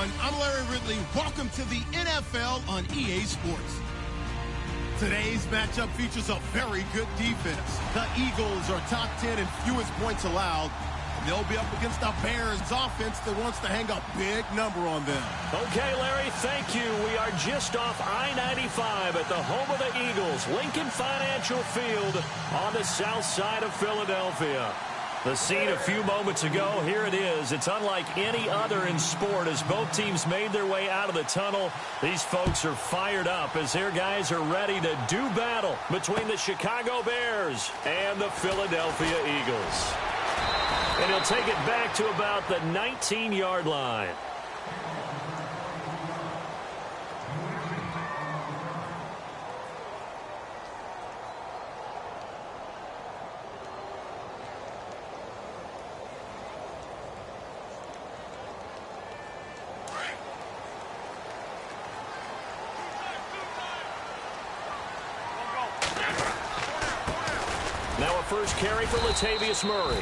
everyone. I'm Larry Ridley. Welcome to the NFL on EA Sports. Today's matchup features a very good defense. The Eagles are top 10 in fewest points allowed. And they'll be up against the Bears offense that wants to hang a big number on them. Okay, Larry, thank you. We are just off I-95 at the home of the Eagles, Lincoln Financial Field on the south side of Philadelphia. The scene a few moments ago, here it is. It's unlike any other in sport as both teams made their way out of the tunnel. These folks are fired up as their guys are ready to do battle between the Chicago Bears and the Philadelphia Eagles. And he'll take it back to about the 19-yard line. Now a first carry for Latavius Murray.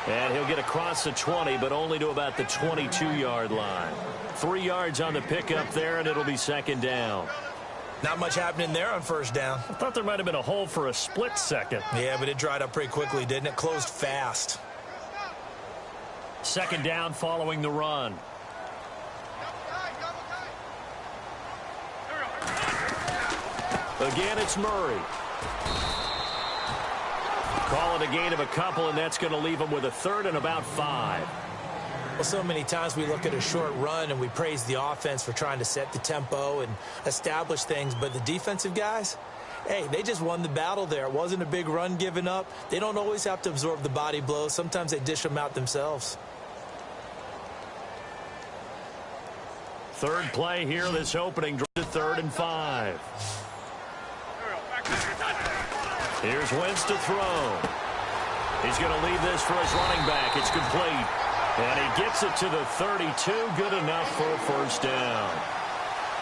And he'll get across the 20, but only to about the 22-yard line. 3 yards on the pickup there, and it'll be second down. Not much happening there on first down. I thought there might have been a hole for a split second. Yeah, but it dried up pretty quickly, didn't it? Closed fast. Second down following the run. Again, it's Murray. Call it a gain of a couple, and that's going to leave them with a third and about 5. Well, so many times we look at a short run and we praise the offense for trying to set the tempo and establish things, but the defensive guys, hey, they just won the battle there. It wasn't a big run given up. They don't always have to absorb the body blows. Sometimes they dish them out themselves. Third play here, this opening to 3rd and 5. Here's Wentz to throw. He's going to leave this for his running back. It's complete. And he gets it to the 32. Good enough for a first down.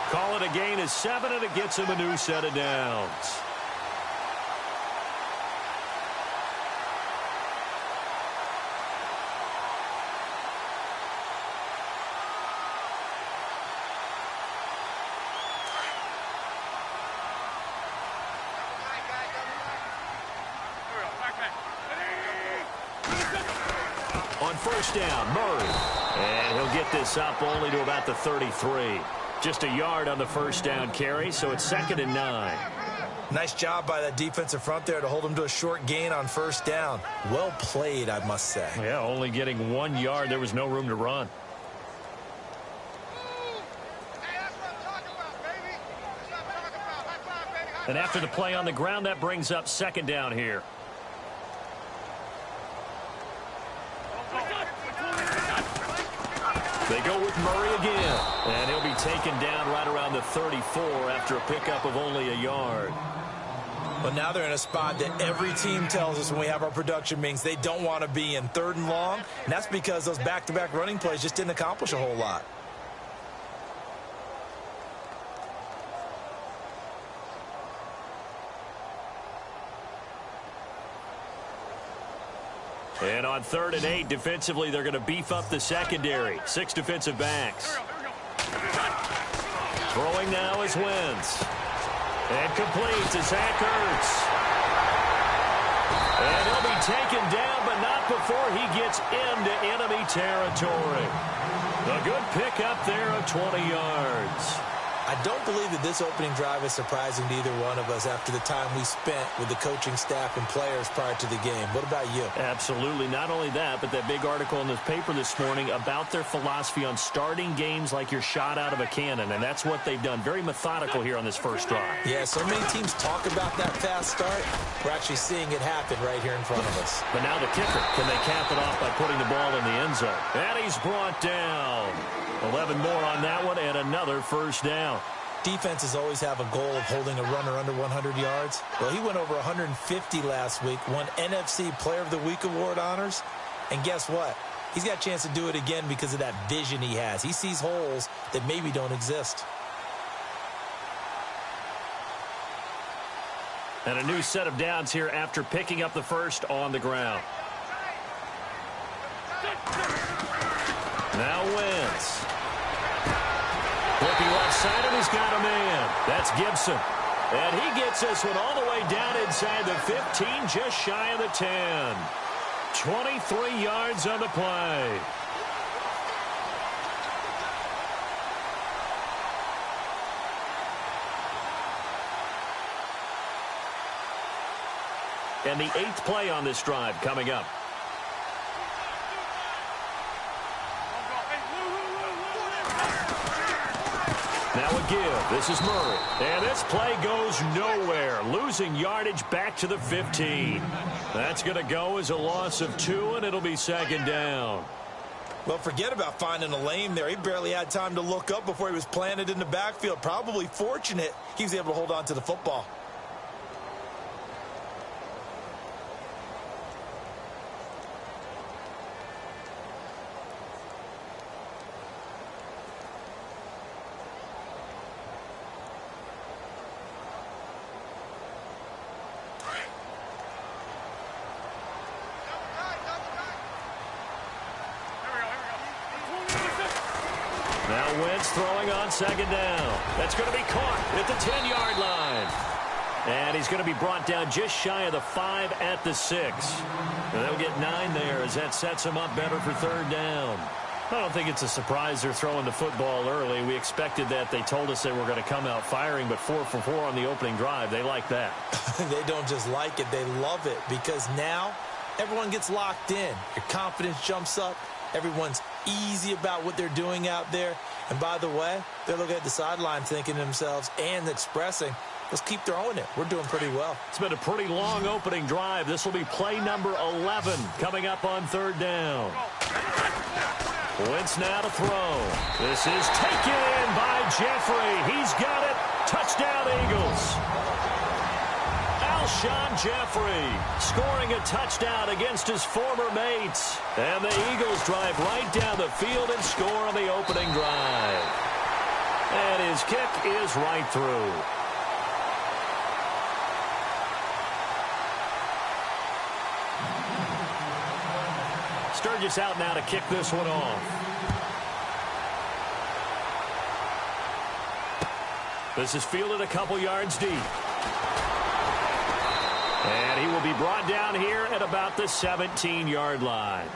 Call it a gain of 7, and it gets him a new set of downs. On first down, Murray. And he'll get this up only to about the 33. Just a yard on the first down carry, so it's 2nd and 9. Nice job by that defensive front there to hold him to a short gain on first down. Well played, I must say. Yeah, only getting 1 yard. There was no room to run. And after the play on the ground, that brings up second down here. They go with Murray again, and he'll be taken down right around the 34 after a pickup of only a yard. But now they're in a spot that every team tells us when we have our production meetings they don't want to be in, 3rd and long, and that's because those back-to-back running plays just didn't accomplish a whole lot. And on 3rd and 8, defensively, they're going to beef up the secondary. 6 defensive backs. Throwing now is Wentz. And complete to Zach Ertz. And he'll be taken down, but not before he gets into enemy territory. A good pickup there of 20 yards. I don't believe that this opening drive is surprising to either one of us after the time we spent with the coaching staff and players prior to the game. What about you? Absolutely. Not only that, but that big article in the paper this morning about their philosophy on starting games like you're shot out of a cannon, and that's what they've done. Very methodical here on this first drive. Yeah, so many teams talk about that fast start. We're actually seeing it happen right here in front of us. But now the kicker. Can they cap it off by putting the ball in the end zone? And he's brought down. 11 more on that one, and another first down. Defenses always have a goal of holding a runner under 100 yards. Well, he went over 150 last week, won NFC Player of the Week award honors. And guess what? He's got a chance to do it again because of that vision he has. He sees holes that maybe don't exist. And a new set of downs here after picking up the first on the ground. Now Wentz. outside, and he's got a man. That's Gibson. And he gets this one all the way down inside the 15, just shy of the 10. 23 yards on the play. And the 8th play on this drive coming up. Now a give. This is Murray. And this play goes nowhere. Losing yardage back to the 15. That's going to go as a loss of 2, and it'll be second down. Well, forget about finding a lane there. He barely had time to look up before he was planted in the backfield. Probably fortunate he was able to hold on to the football. Now Wentz throwing on second down. That's going to be caught at the 10-yard line. And he's going to be brought down just shy of the 5 at the 6. And they'll get 9 there as that sets him up better for third down. I don't think it's a surprise they're throwing the football early. We expected that. They told us they were going to come out firing, but 4 for 4 on the opening drive. They like that. They don't just like it. They love it because now everyone gets locked in. Your confidence jumps up. Everyone's easy about what they're doing out there. And by the way, they're looking at the sideline thinking to themselves and expressing, let's keep throwing it. We're doing pretty well. It's been a pretty long opening drive. This will be play number 11 coming up on third down. Wentz now to throw. This is taken in by Jeffrey. He's got it. Touchdown, Eagles. Alshon Jeffrey scoring a touchdown against his former mates. And the Eagles drive right down the field and score on the opening drive. And his kick is right through. Sturgis out now to kick this one off. This is fielded a couple yards deep. And he will be brought down here at about the 17-yard line.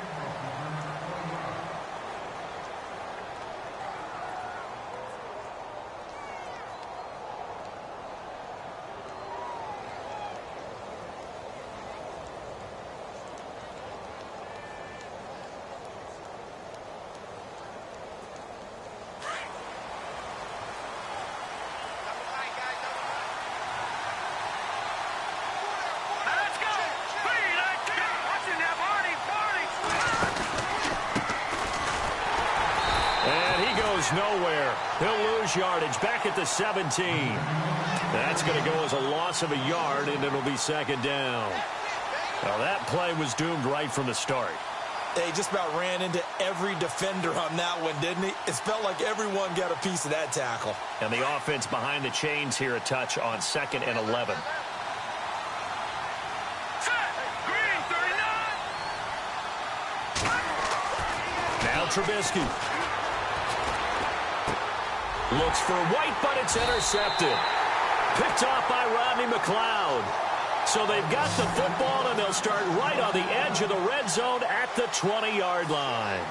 Nowhere. He'll lose yardage back at the 17. That's going to go as a loss of a yard, and it'll be second down. Now that play was doomed right from the start. They just about ran into every defender on that one, didn't he? It felt like everyone got a piece of that tackle. And the offense behind the chains here a touch on 2nd and 11. Now Trubisky. Looks for White, but it's intercepted. Picked off by Rodney McLeod. So they've got the football, and they'll start right on the edge of the red zone at the 20-yard line.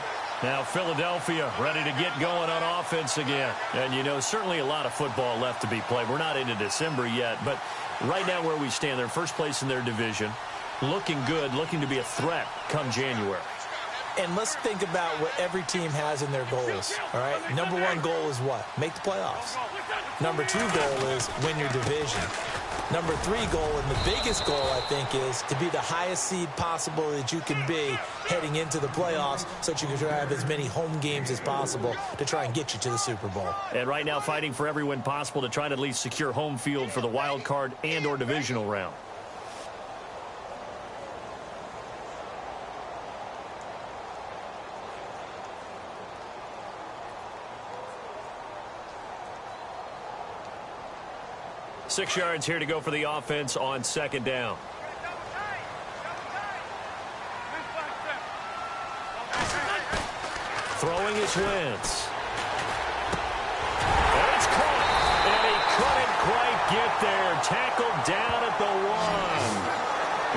Now Philadelphia ready to get going on offense again. And, you know, certainly a lot of football left to be played. We're not into December yet, but right now where we stand, they're first place in their division. Looking good, looking to be a threat come January. And let's think about what every team has in their goals, all right? Number 1 goal is what? Make the playoffs. Number 2 goal is win your division. Number 3 goal, and the biggest goal, I think, is to be the highest seed possible that you can be heading into the playoffs so that you can have as many home games as possible to try and get you to the Super Bowl. And right now fighting for every win possible to try to at least secure home field for the wild card and or divisional round. Six yards here to go for the offense on second down. Throwing is Wentz. And it's caught. get there. Tackled down at the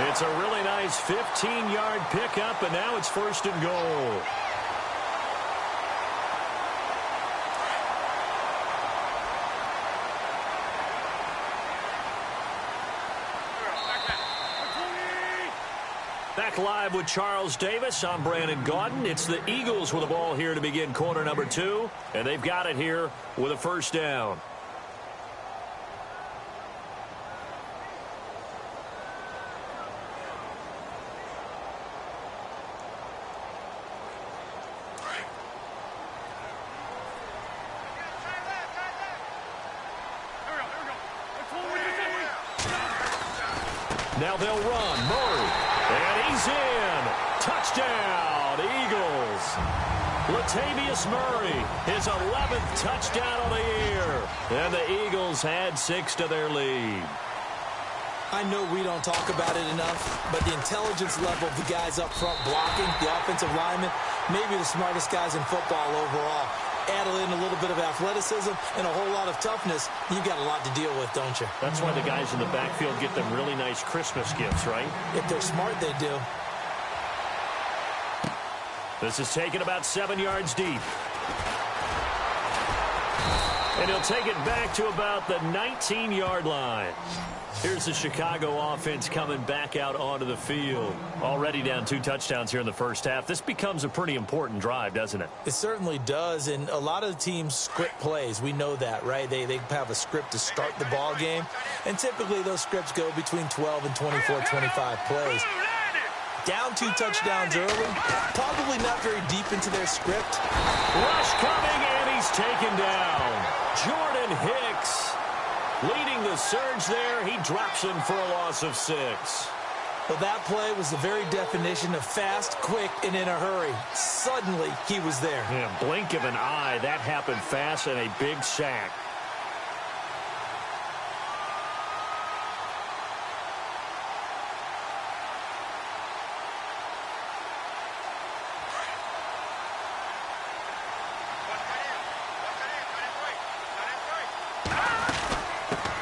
1. It's a really nice 15-yard pickup, and now it's 1st and goal. Back live with Charles Davis. I'm Brandon Gaudin. It's the Eagles with the ball here to begin quarter number 2, and they've got it here with a 1st down. Now they'll run. Murray. And he's in. Touchdown, Eagles. Latavius Murray, his 11th touchdown of the year. And the Eagles add 6 to their lead. I know we don't talk about it enough, but the intelligence level of the guys up front blocking, the offensive linemen, maybe the smartest guys in football overall. Add in a little bit of athleticism and a whole lot of toughness, you've got a lot to deal with, don't you? That's why the guys in the backfield get them really nice Christmas gifts, right? If they're smart, they do. This is taken about 7 yards deep. And he'll take it back to about the 19-yard line. Here's the Chicago offense coming back out onto the field. Already down 2 touchdowns here in the first half. This becomes a pretty important drive, doesn't it? It certainly does, and a lot of the teams script plays. We know that, right? They have a script to start the ball game, and typically those scripts go between 12 and 24, 25 plays. Down 2 touchdowns early, probably not very deep into their script. Rush coming, and he's taken down. Jordan Hicks leading the surge there. He drops him for a loss of 6. Well, that play was the very definition of fast, quick, and in a hurry. Suddenly, he was there. Yeah, blink of an eye. That happened fast and a big sack.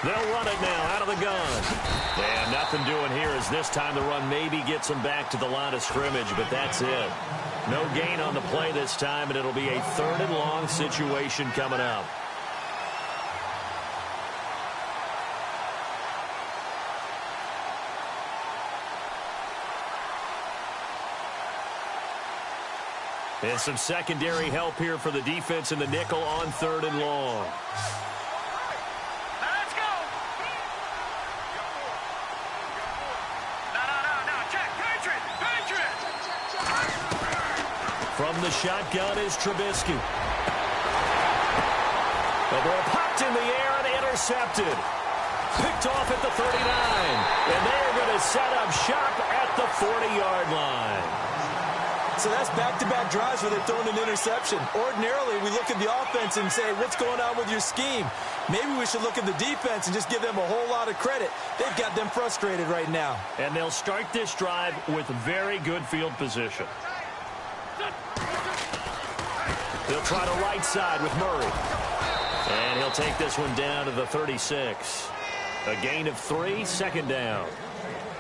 They'll run it now out of the gun. And nothing doing here as this time the run maybe gets them back to the line of scrimmage, but that's it. No gain on the play this time, and it'll be a 3rd and long situation coming up. And some secondary help here for the defense in the nickel on 3rd and long. From the shotgun is Trubisky. The ball popped in the air and intercepted. Picked off at the 39. And they're going to set up shop at the 40-yard line. So that's back-to-back drives where they're throwing an interception. Ordinarily, we look at the offense and say, what's going on with your scheme? Maybe we should look at the defense and just give them a whole lot of credit. They've got them frustrated right now. And they'll start this drive with very good field position. They'll try the right side with Murray. And he'll take this one down to the 36. A gain of 3, 2nd down.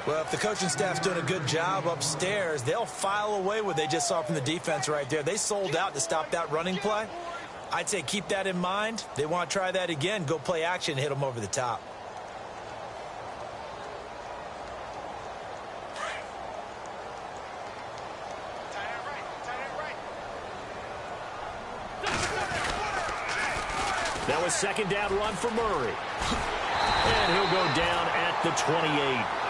Well, if the coaching staff's doing a good job upstairs, they'll file away what they just saw from the defense right there. They sold out to stop that running play. I'd say keep that in mind. They want to try that again. Go play action, hit them over the top. Now a 2nd down run for Murray. And he'll go down at the 28.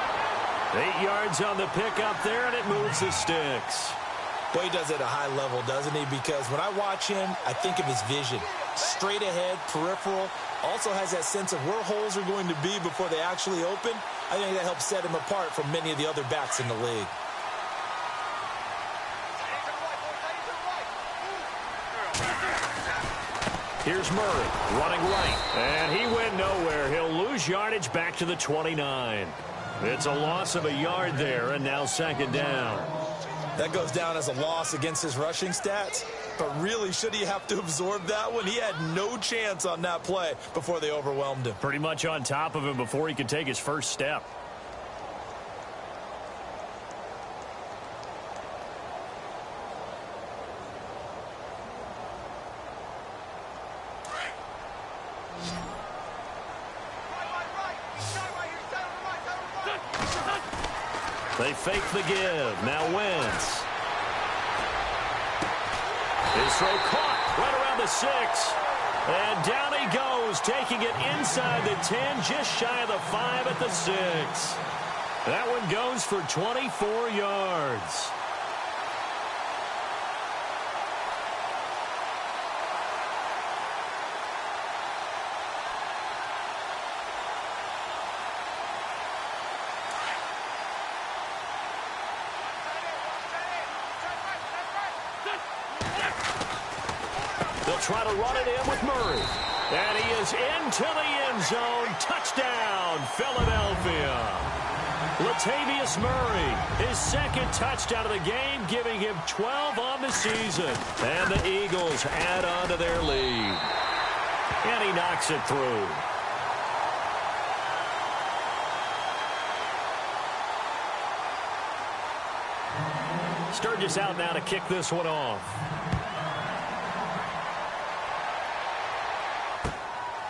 8 yards on the pickup there, and it moves the sticks. Boy, he does it at a high level, doesn't he? Because when I watch him, I think of his vision. Straight ahead, peripheral. Also has that sense of where holes are going to be before they actually open. I think that helps set him apart from many of the other backs in the league. Here's Murray running right. And he went nowhere. He'll lose yardage back to the 29. It's a loss of a yard there, and now 2nd down. That goes down as a loss against his rushing stats. But really, should he have to absorb that one? He had no chance on that play before they overwhelmed him. Pretty much on top of him before he could take his first step. They fake the give. Now Wentz. His throw caught right around the 6. And down he goes, taking it inside the 10, just shy of the 5 at the 6. That one goes for 24 yards. They'll try to run it in with Murray. And he is into the end zone. Touchdown, Philadelphia. Latavius Murray, his second touchdown of the game, giving him 12 on the season. And the Eagles add on to their lead. And he knocks it through. Sturgis out now to kick this one off.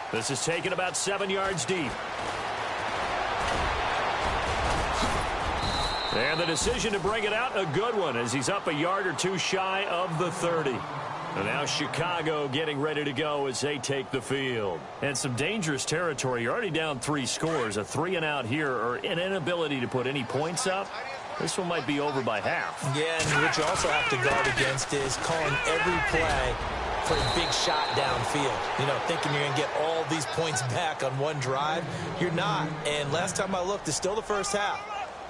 This is taken about 7 yards deep. And the decision to bring it out, a good one, as he's up a yard or two shy of the 30. And now Chicago getting ready to go as they take the field. And some dangerous territory. You're already down 3 scores. A 3-and-out here, or an inability to put any points up. This one might be over by half. Yeah, and what you also have to guard against is calling every play for a big shot downfield. You know, thinking you're going to get all these points back on one drive. You're not. And last time I looked, it's still the first half.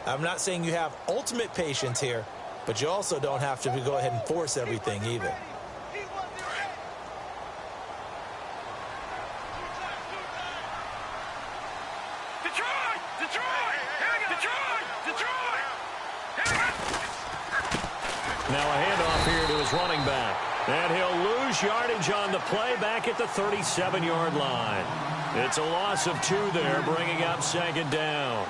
I'm not saying you have ultimate patience here, but you also don't have to go ahead and force everything either. Now a handoff here to his running back. And he'll lose yardage on the play back at the 37-yard line. It's a loss of 2 there, bringing up second down.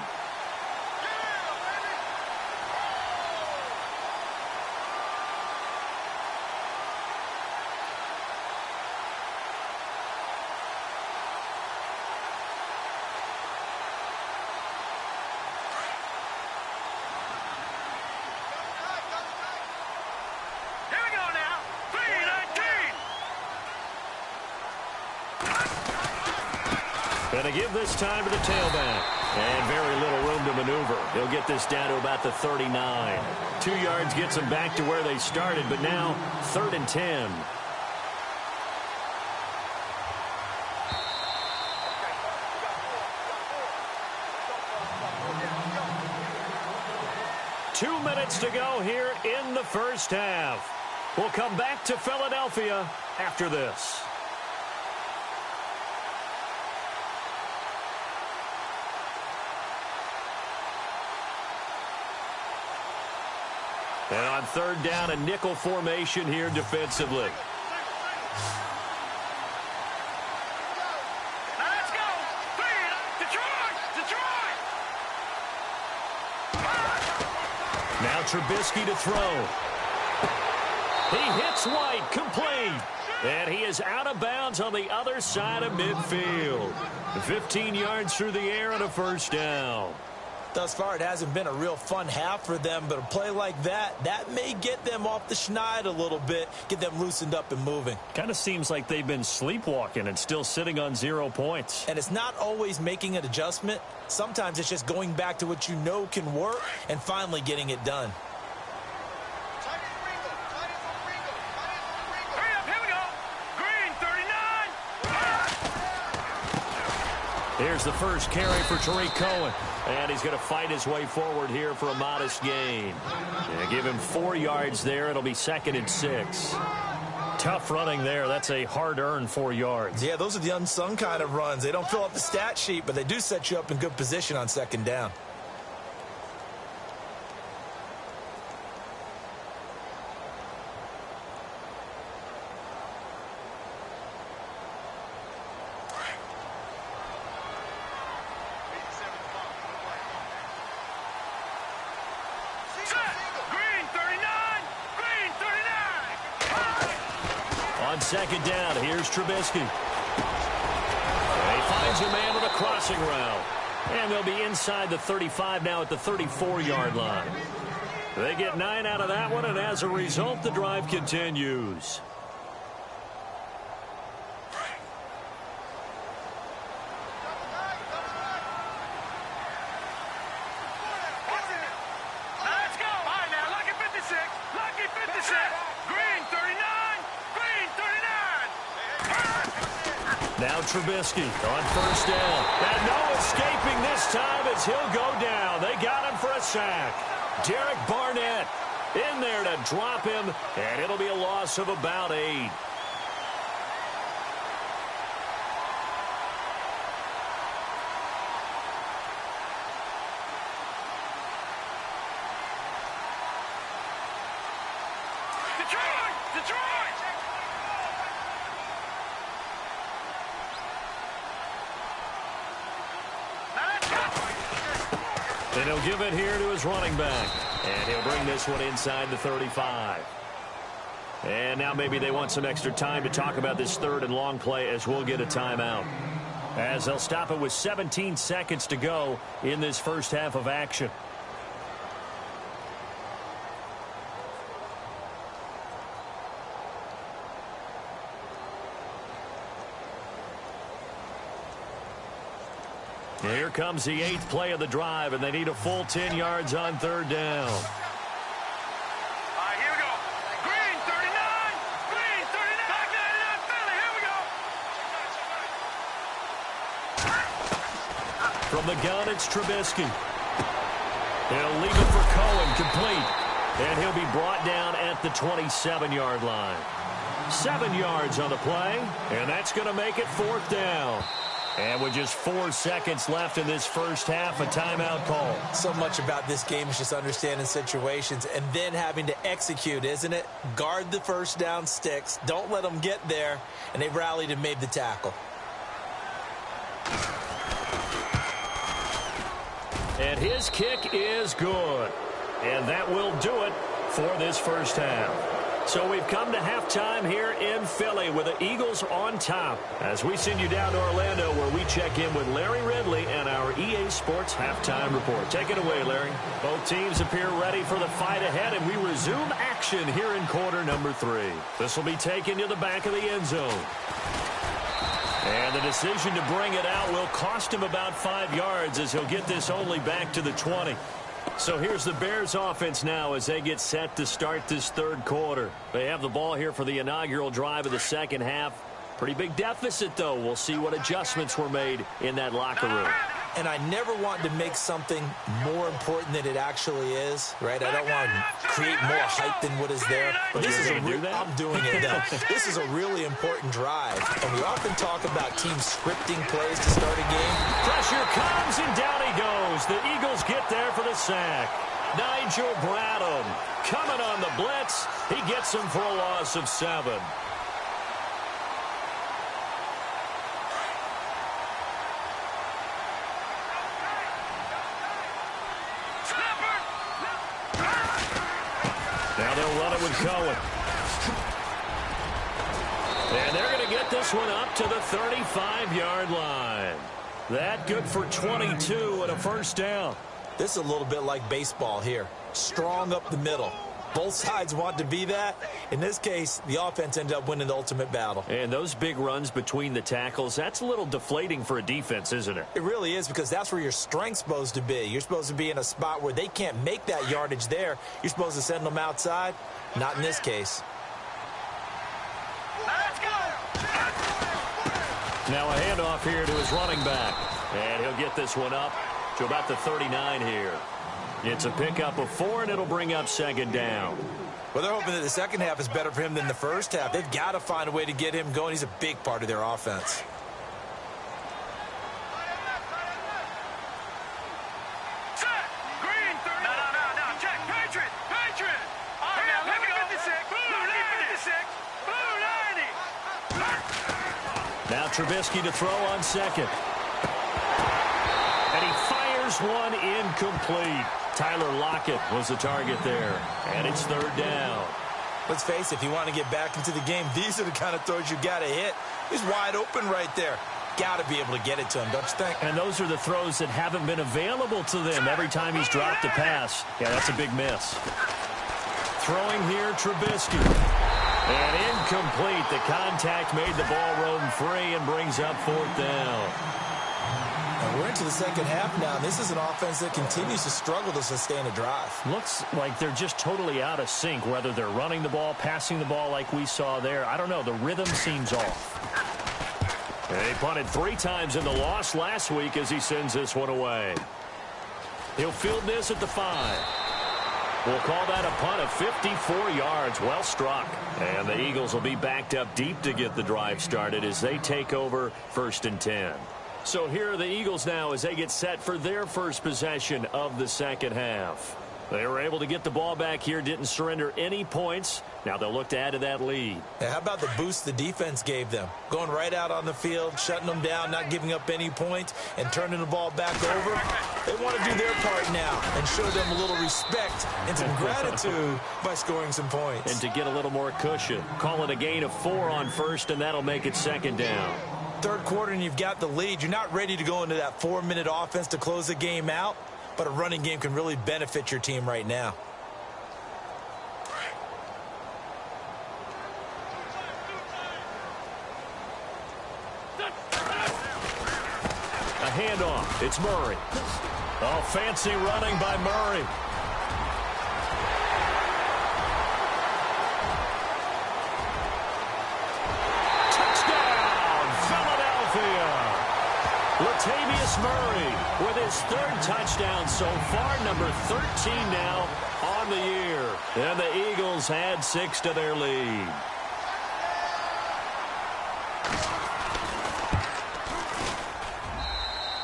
Going to give this time to the tailback. And very little room to maneuver. He'll get this down to about the 39. 2 yards gets them back to where they started, but now 3rd and 10. Two minutes to go here in the first half. We'll come back to Philadelphia after this. And on 3rd down, a nickel formation here defensively. Let's go! Detroit! Now Trubisky to throw. He hits White, complete. And he is out of bounds on the other side of midfield. 15 yards through the air and a first down. Thus far, it hasn't been a real fun half for them, but a play like that may get them off the schneid a little bit, get them loosened up and moving. Kind of seems like they've been sleepwalking and still sitting on 0 points. And it's not always making an adjustment. Sometimes it's just going back to what you know can work and finally getting it done. Hurry up, here we go! Green, 39! Here's the first carry for Tariq Cohen. And he's going to fight his way forward here for a modest gain. Yeah, give him 4 yards there. It'll be 2nd and 6. Tough running there. That's a hard-earned 4 yards. Yeah, those are the unsung kind of runs. They don't fill up the stat sheet, but they do set you up in good position on 2nd down. on second down. Here's Trubisky. And he finds a man with a crossing route. And they'll be inside the 35 now at the 34-yard line. They get 9 out of that one, and as a result, the drive continues. Now Trubisky on first down. And no escaping this time as he'll go down. They got him for a sack. Derek Barnett in there to drop him, and it'll be a loss of about 8. And he'll give it here to his running back. And he'll bring this one inside the 35. And now maybe they want some extra time to talk about this third and long play as we'll get a timeout. As they'll stop it with 17 seconds to go in this first half of action. Here comes the 8th play of the drive, and they need a full 10 yards on third down. All right, here we go. Green, 39. Green, 39. Back 99, Philly. Here we go. From the gun, it's Trubisky. He'll leave it for Cohen, complete. And he'll be brought down at the 27-yard line. 7 yards on the play, and that's going to make it 4th down. And with just 4 seconds left in this first half, a timeout call. So much about this game is just understanding situations and then having to execute, isn't it? Guard the first down sticks. Don't let them get there. And they've rallied and made the tackle. And his kick is good. And that will do it for this first half. So we've come to halftime here in Philly with the Eagles on top as we send you down to Orlando where we check in with Larry Ridley and our EA Sports Halftime Report. Take it away, Larry. Both teams appear ready for the fight ahead, and we resume action here in quarter number 3. This will be taken to the back of the end zone. And the decision to bring it out will cost him about 5 yards as he'll get this only back to the 20. So here's the Bears offense now as they get set to start this third quarter. They have the ball here for the inaugural drive of the second half. Pretty big deficit, though. We'll see what adjustments were made in that locker room. And I never want to make something more important than it actually is, right? I don't want to create more hype than what is there. But this is I'm doing it now. This is a really important drive. And we often talk about teams scripting plays to start a game. Pressure comes, and down he goes. The Eagles get there for the sack. Nigel Bradham coming on the blitz. He gets him for a loss of 7. Now they'll run it with Cohen. And they're going to get this one up to the 35-yard line. That good for 22 and a first down. This is a little bit like baseball here. Strong up the middle. Both sides want to be that. In this case, the offense ended up winning the ultimate battle. And those big runs between the tackles, that's a little deflating for a defense, isn't it? It really is, because that's where your strength's supposed to be. You're supposed to be in a spot where they can't make that yardage there. You're supposed to send them outside. Not in this case. Let's go. Now a handoff here to his running back. And he'll get this one up to about the 39 here. It's a pickup of 4, and it'll bring up second down. Well, they're hoping that the second half is better for him than the first half. They've got to find a way to get him going. He's a big part of their offense. Set. Green, 30. No. Check. Patriot. All right, now, let me go. 56. Blue 90. Now Trubisky to throw on second. And he fires one incomplete. Tyler Lockett was the target there. And it's third down. Let's face it, if you want to get back into the game, these are the kind of throws you got to hit. He's wide open right there. Got to be able to get it to him, don't you think? And those are the throws that haven't been available to them every time he's dropped a pass. Yeah, that's a big miss. Throwing here, Trubisky. And incomplete. The contact made the ball roam free and brings up 4th down. And we're into the second half now. This is an offense that continues to struggle to sustain a drive. Looks like they're just totally out of sync, whether they're running the ball, passing the ball like we saw there. I don't know. The rhythm seems off. They punted 3 times in the loss last week as he sends this one away. He'll field this at the 5. We'll call that a punt of 54 yards. Well struck. And the Eagles will be backed up deep to get the drive started as they take over 1st and 10. So here are the Eagles now as they get set for their first possession of the second half. They were able to get the ball back here, didn't surrender any points. Now they'll look to add to that lead. Yeah, how about the boost the defense gave them? Going right out on the field, shutting them down, not giving up any points, and turning the ball back over. They want to do their part now and show them a little respect and some gratitude by scoring some points. And to get a little more cushion. Call it a gain of 4 on 1st, and that'll make it 2nd down. 3rd quarter and you've got the lead. You're not ready to go into that 4-minute offense to close the game out, but a running game can really benefit your team right now. A handoff. It's Murray. Oh, fancy running by Murray. Latavius Murray with his 3rd touchdown so far, number 13 now on the year. And the Eagles add 6 to their lead.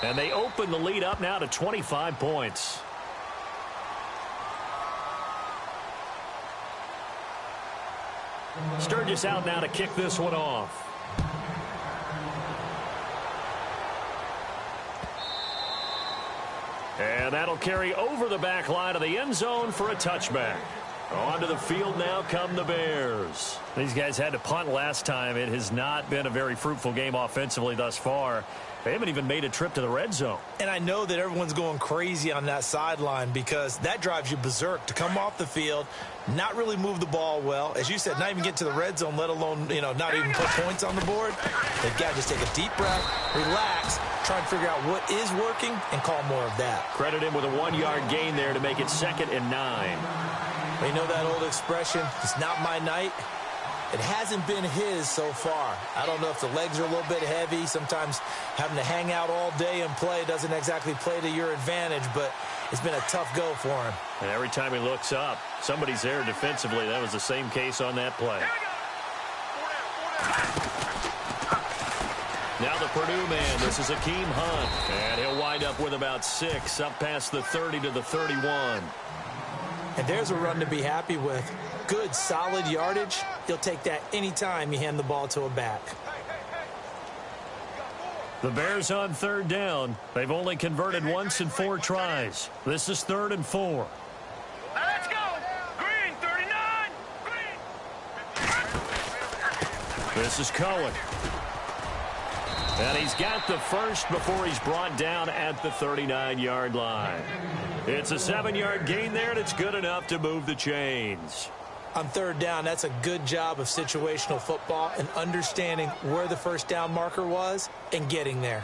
And they open the lead up now to 25 points. Sturgis out now to kick this one off. And that'll carry over the back line of the end zone for a touchback. Onto the field now come the Bears. These guys had to punt last time. It has not been a very fruitful game offensively thus far. They haven't even made a trip to the red zone. And I know that everyone's going crazy on that sideline because that drives you berserk to come off the field, not really move the ball well. As you said, not even get to the red zone, let alone, not even put points on the board. They've got to just take a deep breath, relax, try and figure out what is working, and call more of that. Credit him with a 1-yard gain there to make it 2nd and 9. You know that old expression, it's not my night. It hasn't been his so far. I don't know if the legs are a little bit heavy. Sometimes having to hang out all day and play doesn't exactly play to your advantage, but it's been a tough go for him. And every time he looks up, somebody's there defensively. That was the same case on that play. Now the Purdue man, this is Akeem Hunt. And he'll wind up with about 6, up past the 30 to the 31. And there's a run to be happy with. Good, solid yardage. You'll take that anytime you hand the ball to a back. The Bears on 3rd down. They've only converted once in 4 tries. This is 3rd and 4. Let's go. Green, 39. Green. This is Cohen. And he's got the first before he's brought down at the 39-yard line. It's a 7-yard gain there, and it's good enough to move the chains. On 3rd down, that's a good job of situational football and understanding where the first down marker was and getting there.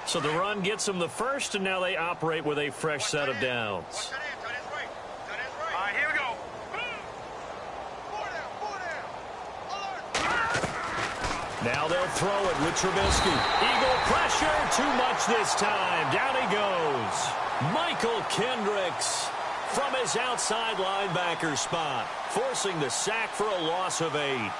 So the run gets them the first, and now they operate with a fresh set of downs. All right, here we go. Now they'll throw it with Trubisky. Eagle pressure, too much this time. Down he goes. Michael Kendricks from his outside linebacker spot, forcing the sack for a loss of 8.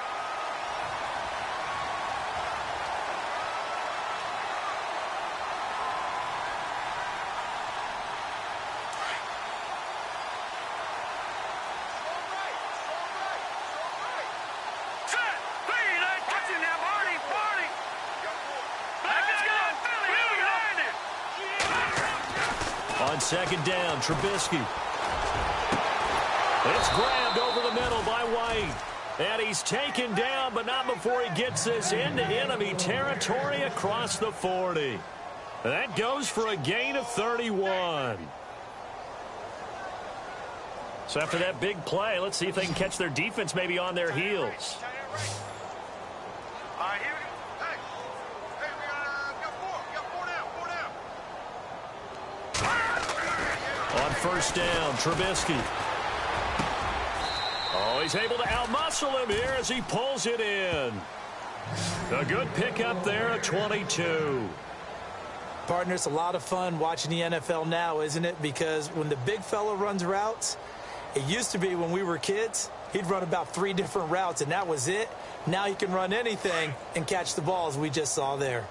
second down. Trubisky. It's grabbed over the middle by White. And he's taken down, but not before he gets this into enemy territory across the 40. That goes for a gain of 31. So after that big play, let's see if they can catch their defense maybe on their heels. On first down, Trubisky. Oh, he's able to outmuscle him here as he pulls it in. A good pickup there at 22. Partner, it's a lot of fun watching the NFL now, isn't it? Because when the big fella runs routes, it used to be when we were kids, he'd run about 3 different routes, and that was it. Now he can run anything and catch the ball, as we just saw there.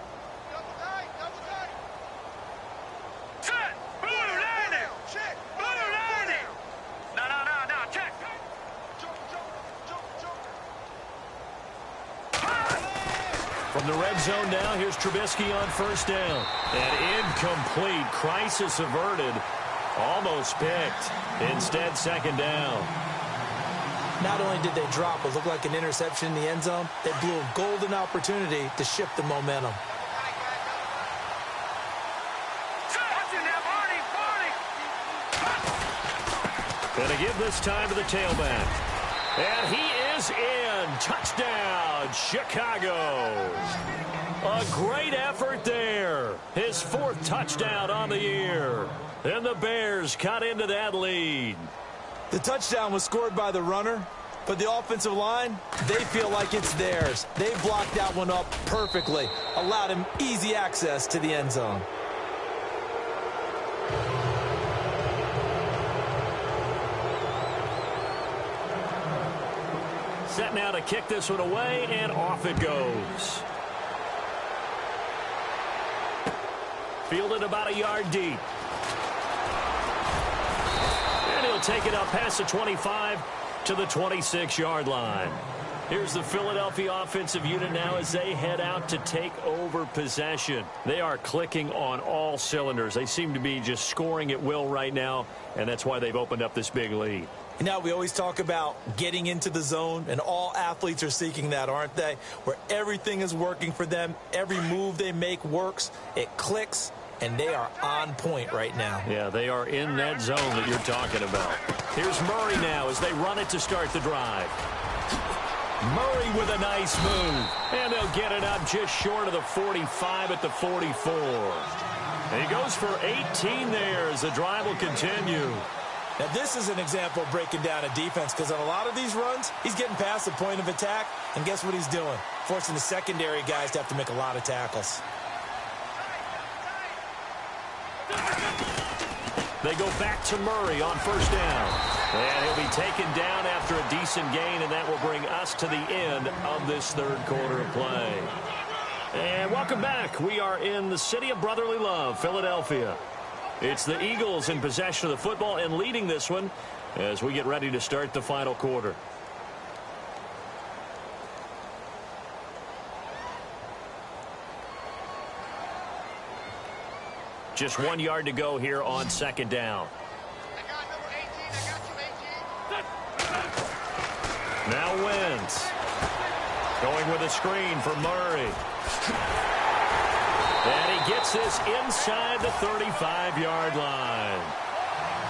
From the red zone now, here's Trubisky on first down. And incomplete. Crisis averted. Almost picked. Instead, second down. Not only did they drop what looked like an interception in the end zone, they blew a golden opportunity to shift the momentum. Gonna give this time to the tailback. And he is in. Touchdown, Chicago. A great effort there. His 4th touchdown on the year. And the Bears cut into that lead. The touchdown was scored by the runner, but the offensive line, they feel like it's theirs. They blocked that one up perfectly, allowed him easy access to the end zone. Set now to kick this one away, and off it goes. Fielded about a yard deep. And he'll take it up past the 25 to the 26-yard line. Here's the Philadelphia offensive unit now as they head out to take over possession. They are clicking on all cylinders. They seem to be just scoring at will right now, and that's why they've opened up this big lead. You know, we always talk about getting into the zone, and all athletes are seeking that, aren't they? Where everything is working for them, every move they make works, it clicks, and they are on point right now. Yeah, they are in that zone that you're talking about. Here's Murray now as they run it to start the drive. Murray with a nice move, and they'll get it up just short of the 45 at the 44. And he goes for 18 there as the drive will continue. Now, this is an example of breaking down a defense because on a lot of these runs, he's getting past the point of attack, and guess what he's doing? Forcing the secondary guys to have to make a lot of tackles. They go back to Murray on first down. And he'll be taken down after a decent gain, and that will bring us to the end of this 3rd quarter of play. And welcome back. We are in the city of brotherly love, Philadelphia. It's the Eagles in possession of the football and leading this one as we get ready to start the final quarter. Just 1 yard to go here on second down. Now Wentz. Going with a screen for Murray. And he gets this inside the 35-yard line.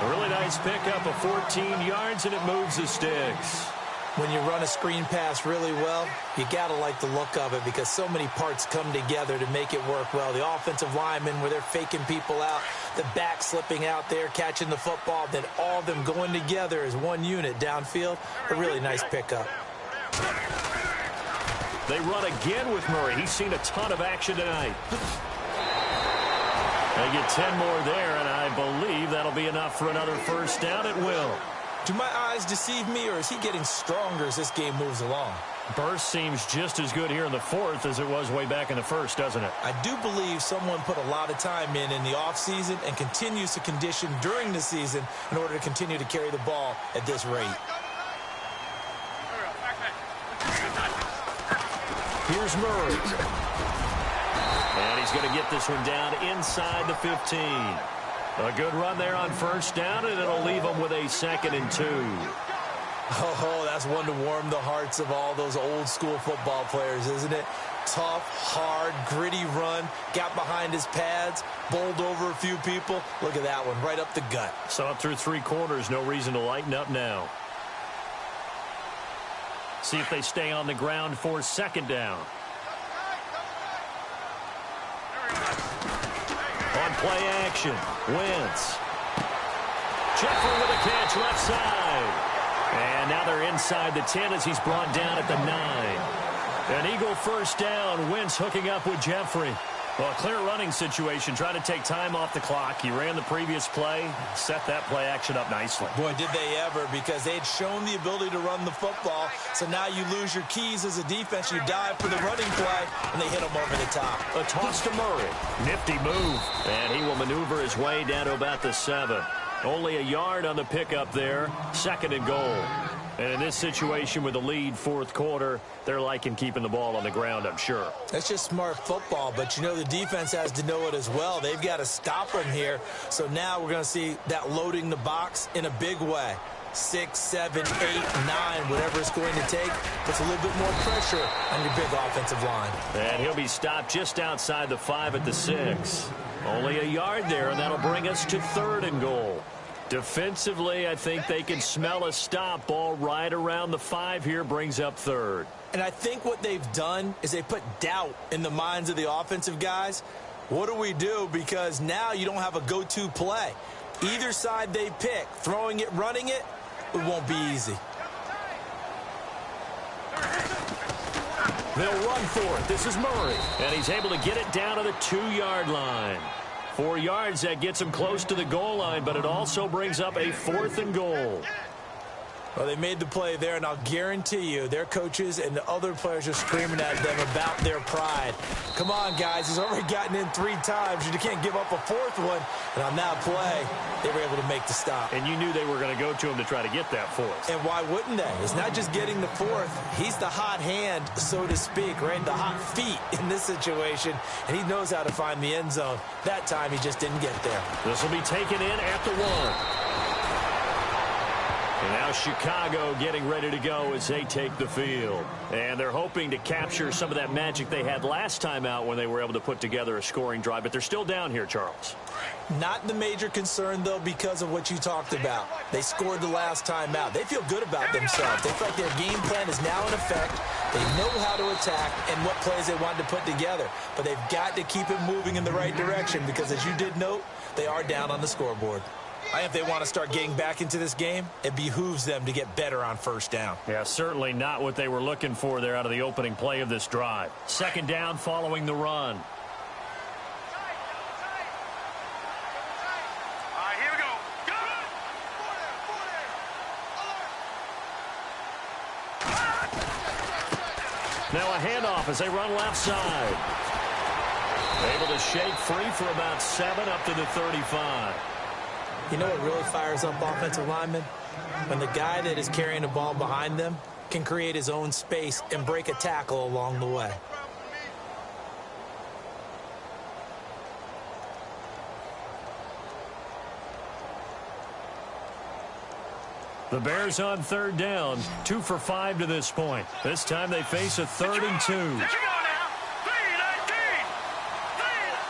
A really nice pickup of 14 yards, and it moves the sticks. When you run a screen pass really well, you got to like the look of it because so many parts come together to make it work well. The offensive linemen, where they're faking people out, the back slipping out there, catching the football, then all of them going together as one unit downfield. A really nice pickup. They run again with Murray. He's seen a ton of action tonight. They get 10 more there, and I believe that'll be enough for another first down. It will. Do my eyes deceive me, or is he getting stronger as this game moves along? Burst seems just as good here in the 4th as it was way back in the 1st, doesn't it? I do believe someone put a lot of time in the offseason and continues to condition during the season in order to continue to carry the ball at this rate. Here's Murray. And he's going to get this one down inside the 15. A good run there on first down, and it'll leave them with a 2nd and 2. Oh, that's one to warm the hearts of all those old-school football players, isn't it? Tough, hard, gritty run, got behind his pads, bowled over a few people. Look at that one, right up the gut. Saw it through 3 quarters, no reason to lighten up now. See if they stay on the ground for 2nd down. On play action, Wentz. Jeffrey with a catch left side. And now they're inside the 10 as he's brought down at the 9. An Eagle first down. Wentz hooking up with Jeffrey. Well, a clear running situation. Try to take time off the clock. He ran the previous play. Set that play action up nicely. Boy, did they ever, because they had shown the ability to run the football. So now you lose your keys as a defense. You dive for the running play, and they hit him over the top. A toss to Murray. Nifty move. And he will maneuver his way down to about the 7. Only a yard on the pickup there. 2nd and goal. And in this situation with the lead 4th quarter, they're liking keeping the ball on the ground, I'm sure. That's just smart football, but you know the defense has to know it as well. They've got to stop them here. So now we're going to see that loading the box in a big way. 6, 7, 8, 9, whatever it's going to take, puts a little bit more pressure on your big offensive line. And he'll be stopped just outside the 5 at the 6. Only a yard there, and that'll bring us to 3rd and goal. Defensively, I think they can smell a stop. Ball right around the 5 here, brings up 3rd. And I think what they've done is they put doubt in the minds of the offensive guys. What do we do? Because now you don't have a go-to play. Either side they pick, throwing it, running it, it won't be easy. They'll run for it. This is Murray. And he's able to get it down to the 2-yard line. 4 yards, that gets him close to the goal line, but it also brings up a 4th and goal. Well, they made the play there, and I'll guarantee you their coaches and the other players are screaming at them about their pride. Come on, guys. He's already gotten in 3 times. You can't give up a 4th one. And on that play, they were able to make the stop. And you knew they were going to go to him to try to get that 4th. And why wouldn't they? It's not just getting the 4th. He's the hot hand, so to speak, right? The hot feet in this situation. And he knows how to find the end zone. That time, he just didn't get there. This will be taken in at the 1. And now Chicago getting ready to go as they take the field. And they're hoping to capture some of that magic they had last time out when they were able to put together a scoring drive. But they're still down here, Charles. Not the major concern, though, because of what you talked about. They scored the last time out. They feel good about themselves. They feel like their game plan is now in effect. They know how to attack and what plays they want to put together. But they've got to keep it moving in the right direction because, as you did note, they are down on the scoreboard. If they want to start getting back into this game, it behooves them to get better on first down. Yeah, certainly not what they were looking for there out of the opening play of this drive. 2nd down following the run. Here we go. Now a handoff as they run left side. Able to shake free for about 7 up to the 35. You know what really fires up offensive linemen? When the guy that is carrying the ball behind them can create his own space and break a tackle along the way. The Bears on 3rd down, 2 for 5 to this point. This time they face a 3rd and 2.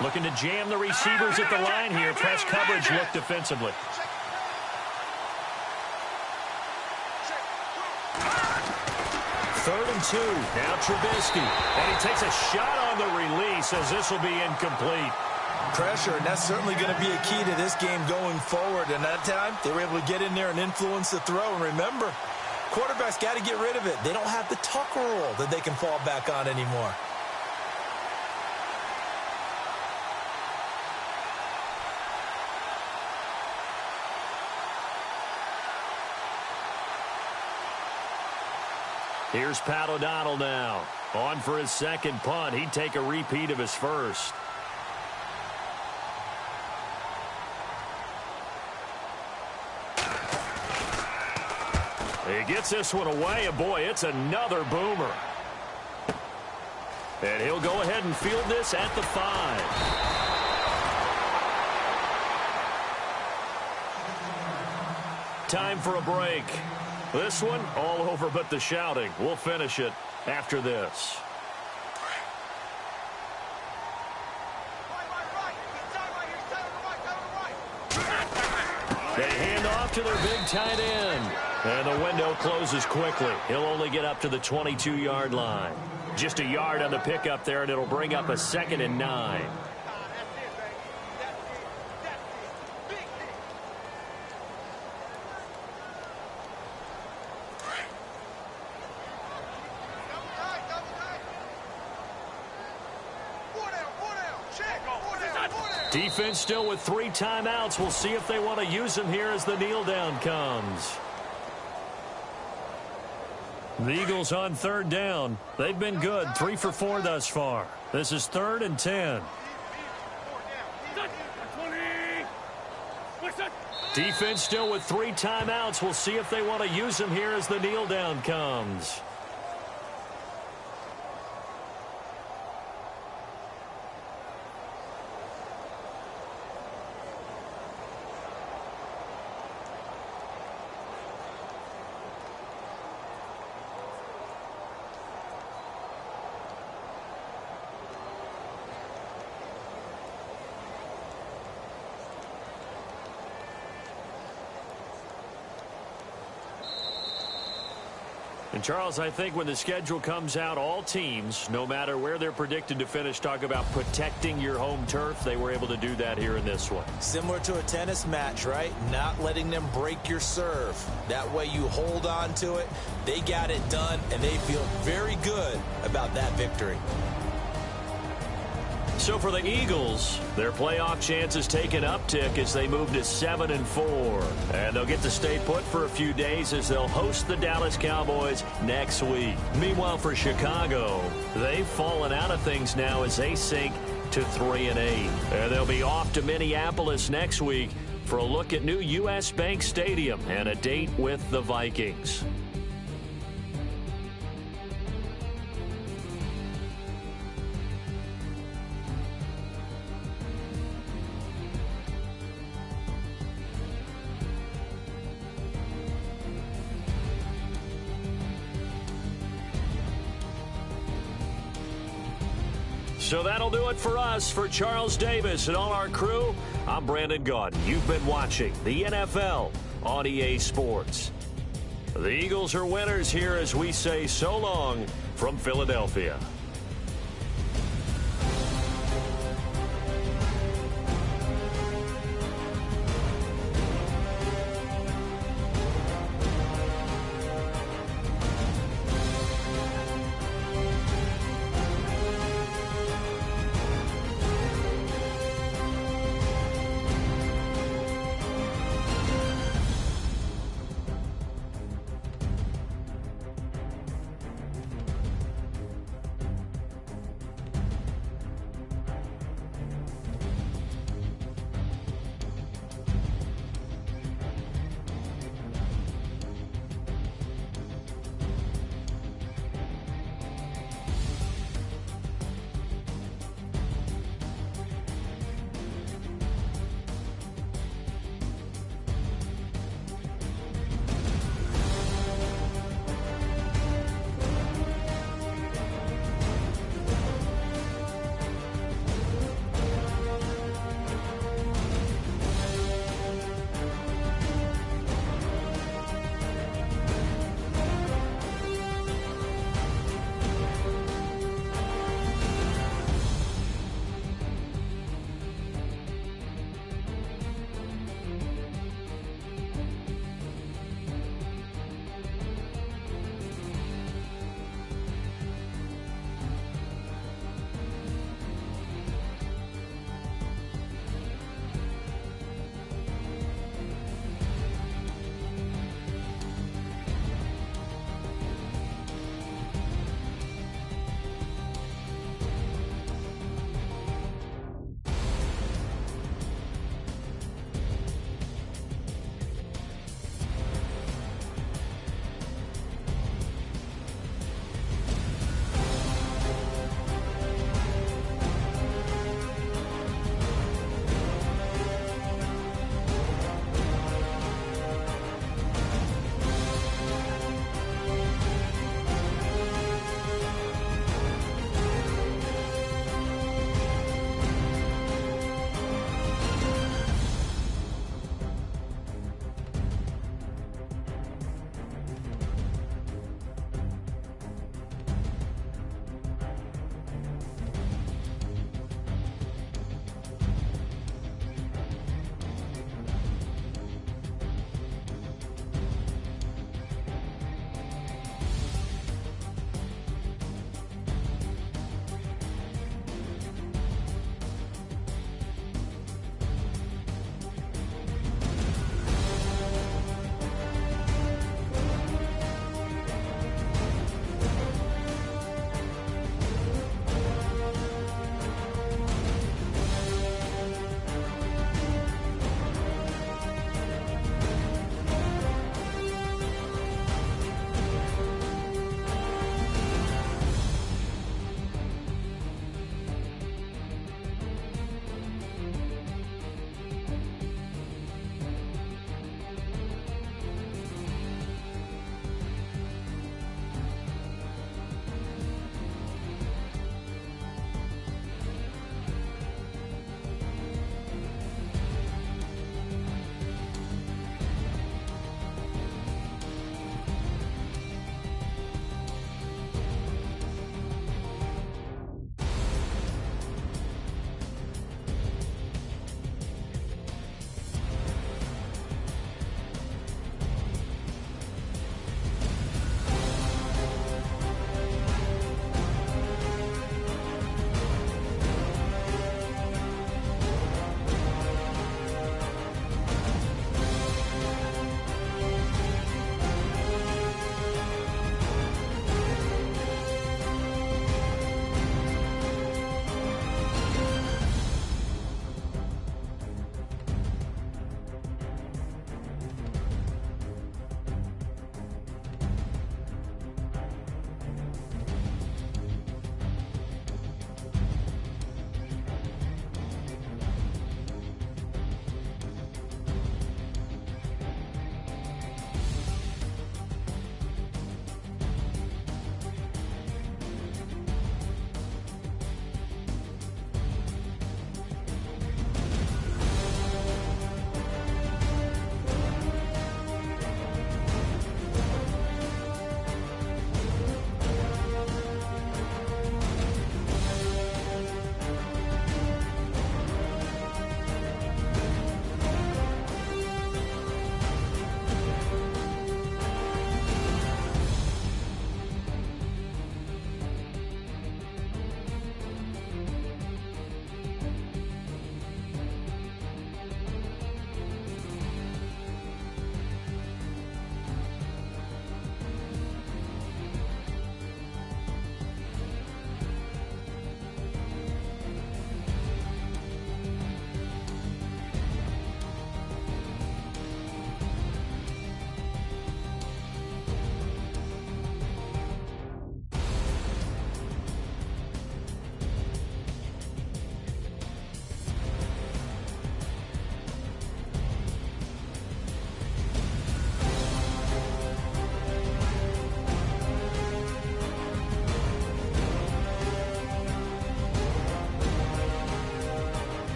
Looking to jam the receivers at the line here. Press coverage look defensively. Third and 2. Now Trubisky. And he takes a shot on the release as this will be incomplete. Pressure, and that's certainly going to be a key to this game going forward. And that time, they were able to get in there and influence the throw. And remember, quarterbacks got to get rid of it. They don't have the tucker roll that they can fall back on anymore. Here's Pat O'Donnell now. On for his 2nd punt. He'd take a repeat of his first. He gets this one away, and boy, it's another boomer. And he'll go ahead and field this at the 5. Time for a break. This one, all over but the shouting. We'll finish it after this. They hand off to their big tight end. And the window closes quickly. He'll only get up to the 22-yard line. Just a yard on the pickup there, and it'll bring up a 2nd and 9. Defense still with 3 timeouts. We'll see if they want to use them here as the kneel down comes. The Eagles on 3rd down. They've been good, 3 for 4 thus far. This is 3rd and 10. Defense still with 3 timeouts. We'll see if they want to use them here as the kneel down comes. And Charles, I think when the schedule comes out, all teams, no matter where they're predicted to finish, talk about protecting your home turf. They were able to do that here in this one. Similar to a tennis match, right? Not letting them break your serve. That way you hold on to it. They got it done, and they feel very good about that victory. So for the Eagles, their playoff chances take an uptick as they move to 7-4. And they'll get to stay put for a few days as they'll host the Dallas Cowboys next week. Meanwhile, for Chicago, they've fallen out of things now as they sink to 3-8. And they'll be off to Minneapolis next week for a look at new U.S. Bank Stadium and a date with the Vikings. So that'll do it for us. For Charles Davis and all our crew, I'm Brandon Gaudin. You've been watching the NFL on EA Sports. The Eagles are winners here as we say so long from Philadelphia.